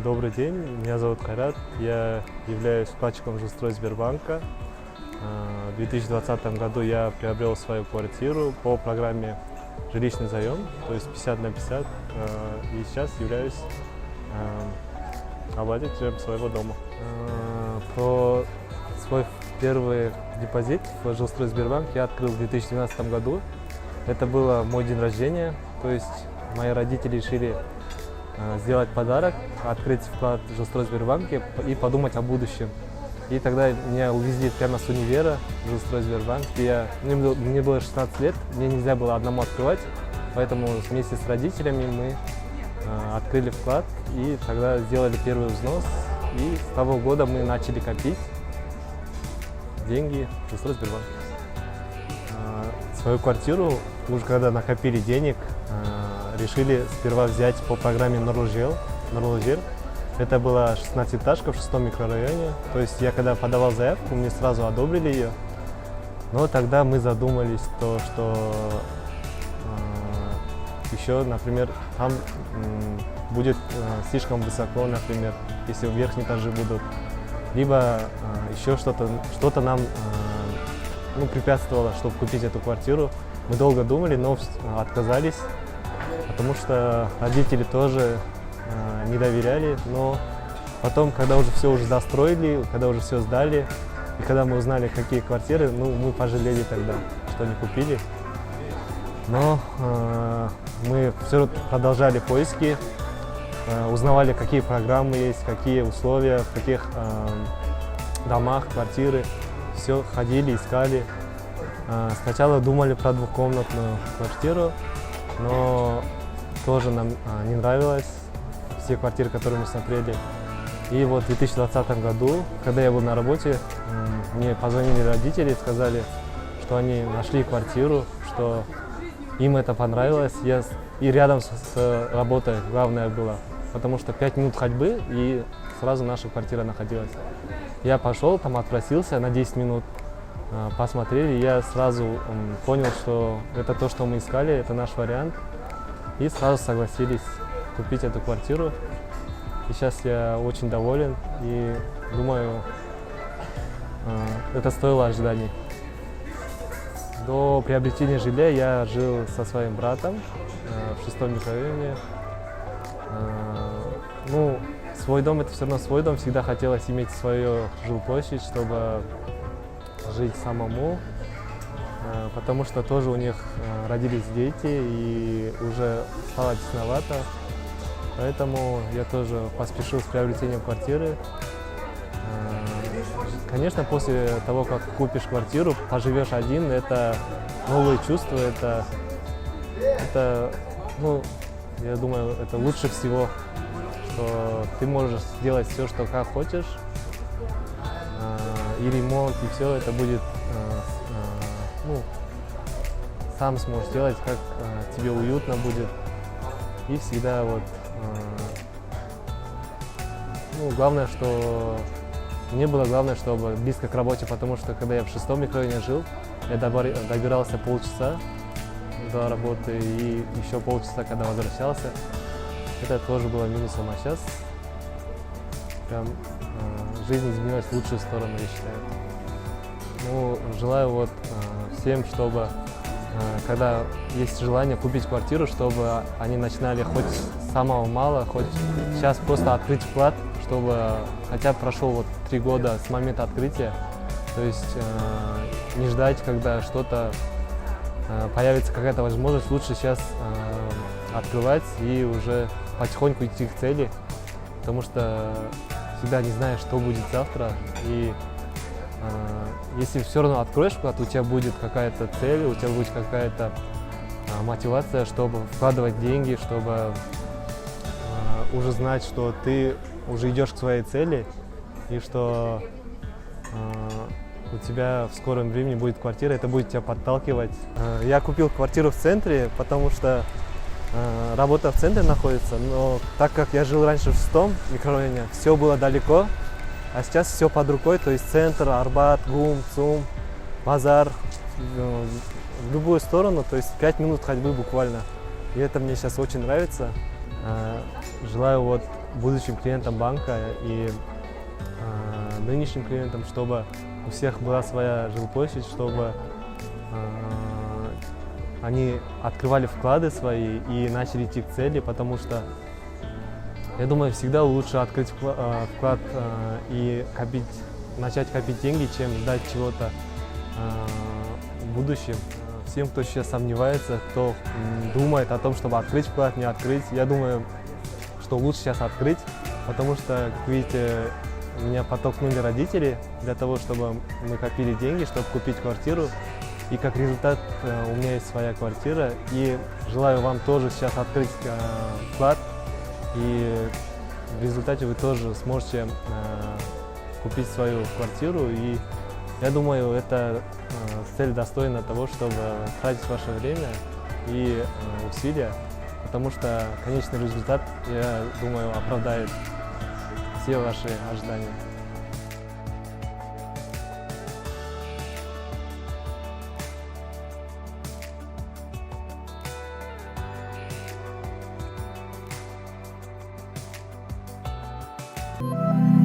Добрый день, меня зовут Кайрат, я являюсь вкладчиком жилстрой Сбербанка. В 2020 году я приобрел свою квартиру по программе жилищный заем, то есть 50/50, и сейчас являюсь обладателем своего дома. Про свой первый депозит в жилстрой Сбербанк я открыл в 2012 году. Это было мой день рождения, то есть мои родители решили сделать подарок, открыть вклад в жилстрой Сбербанке и подумать о будущем. И тогда меня увезли прямо с универа в жилстрой Сбербанк. Мне было 16 лет, мне нельзя было одному открывать, поэтому вместе с родителями мы открыли вклад и тогда сделали первый взнос. И с того года мы начали копить деньги в жилстрой Сбербанк. Свою квартиру, уже когда накопили денег, решили сперва взять по программе Нурлы Жер. Это была 16-этажка в 6-м микрорайоне. То есть я когда подавал заявку, мне сразу одобрили ее. Но тогда мы задумались, что еще, например, там будет слишком высоко, например, если верхние этажи будут. Либо еще что-то нам препятствовало, чтобы купить эту квартиру. Мы долго думали, но отказались, потому что родители тоже не доверяли. Но потом, когда уже все достроили, когда уже все сдали, и когда мы узнали, какие квартиры, мы пожалели тогда, что не купили. Но мы все продолжали поиски, узнавали, какие программы есть, какие условия, в каких домах, квартиры. Все ходили, искали. Сначала думали про двухкомнатную квартиру, но тоже нам не нравилось все квартиры, которые мы смотрели. И вот в 2020 году, когда я был на работе, мне позвонили родители и сказали, что они нашли квартиру, что им это понравилось. И рядом с работой главное было, потому что 5 минут ходьбы, и сразу наша квартира находилась. Я пошел, там отпросился на 10 минут, посмотрели, и я сразу понял, что это то, что мы искали, это наш вариант. И сразу согласились купить эту квартиру. И сейчас я очень доволен и думаю, это стоило ожиданий. До приобретения жилья я жил со своим братом в 6-м микрорайоне. Свой дом — это все равно свой дом. Всегда хотелось иметь свою жилплощадь, чтобы жить самому, потому что тоже у них родились дети и уже стало тесновато. Поэтому я тоже поспешил с приобретением квартиры. Конечно, после того, как купишь квартиру, поживешь один, это новые чувства, я думаю, это лучше всего, что ты можешь сделать все, что как хочешь, и ремонт, и все это будет, сам сможешь делать, как тебе уютно будет. И всегда главное, что мне было главное, чтобы близко к работе, потому что когда я в 6-м микрорайоне жил, я добирался полчаса до работы и еще полчаса, когда возвращался. Это тоже было минусом, а сейчас прям жизнь изменилась в лучшую сторону, я считаю. Желаю всем, чтобы когда есть желание купить квартиру, чтобы они начинали хоть с самого мала, хоть сейчас просто открыть вклад, чтобы хотя бы прошел 3 года с момента открытия. То есть не ждать, когда что-то появится, какая-то возможность. Лучше сейчас открывать и уже потихоньку идти к цели, потому что всегда не знаешь, что будет завтра. И если все равно откроешь вклад, у тебя будет какая-то цель, у тебя будет какая-то мотивация, чтобы вкладывать деньги, чтобы уже знать, что ты уже идешь к своей цели и что у тебя в скором времени будет квартира, это будет тебя подталкивать. Я купил квартиру в центре, потому что работа в центре находится, но так как я жил раньше в 6-м микрорайоне, все было далеко, а сейчас все под рукой, то есть центр, Арбат, ГУМ, ЦУМ, базар, в любую сторону, то есть 5 минут ходьбы буквально. И это мне сейчас очень нравится. Желаю будущим клиентам банка и нынешним клиентам, чтобы у всех была своя жилплощадь, чтобы они открывали вклады свои и начали идти к цели, потому что, я думаю, всегда лучше открыть вклад и начать копить деньги, чем ждать чего-то в будущем. Всем, кто сейчас сомневается, кто думает о том, чтобы открыть вклад, не открыть, я думаю, что лучше сейчас открыть, потому что, как видите, меня подтолкнули родители для того, чтобы мы копили деньги, чтобы купить квартиру. И как результат у меня есть своя квартира. И желаю вам тоже сейчас открыть вклад. И в результате вы тоже сможете купить свою квартиру. И я думаю, это цель достойна того, чтобы тратить ваше время и усилия. Потому что конечный результат, я думаю, оправдает все ваши ожидания. Thank you.